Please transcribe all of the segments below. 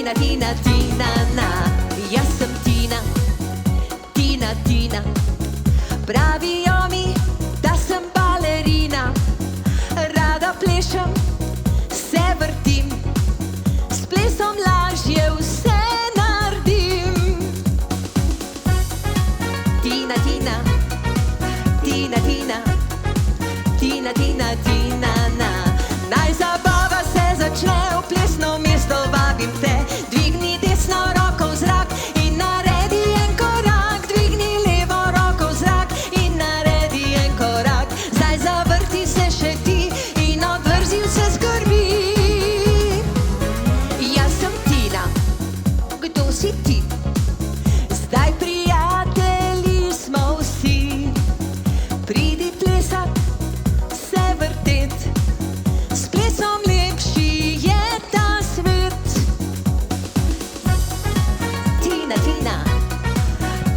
Tina, Tina, Tina, na. Jaz sem Tina, Tina, Tina. Pravijo mi, da sem balerina. Rada plešem, se vrtim, s plesom lažje vse naredim. Tina, Tina, Tina, Tina, Tina, Tina, Tina, na. Naj zabava se začne, v plesno mesto vabim te. Dvigni desno roko v zrak in naredi en korak. Dvigni levo roko v zrak in naredi en korak. Zdaj zavrti se še ti in odvrzi vse skrbi. Jaz sem Tina, kdo si ti? Zdaj prijatelji smo vsi. Pridi plesat, se vrtet, s plesom lepši je ta svet. Tina, Tina,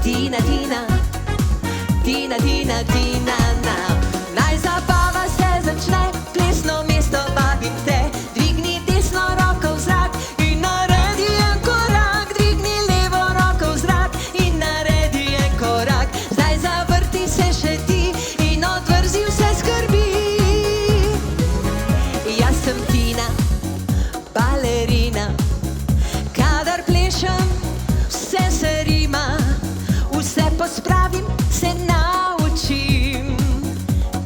Tina, Tina, Tina, Tina, Tina, na. Naj zabava se začne, plesno mesto vabim te. Dvigni desno roko v zrak in naredi en korak. Dvigni levo roko v zrak in naredi en korak. Zdaj zavrti se še ti in odvrzi vse skrbi. Jaz sem Tina, balerina. Kadar plešem, vse se rima. Vse pospravim, se naučim.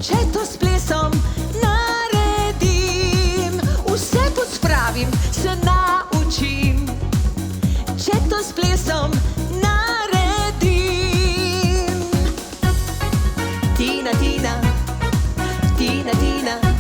Če to s plesom naredim, vse pospravim, se naučim. Če to s plesom naredim. Tina, Tina, Tina, Tina.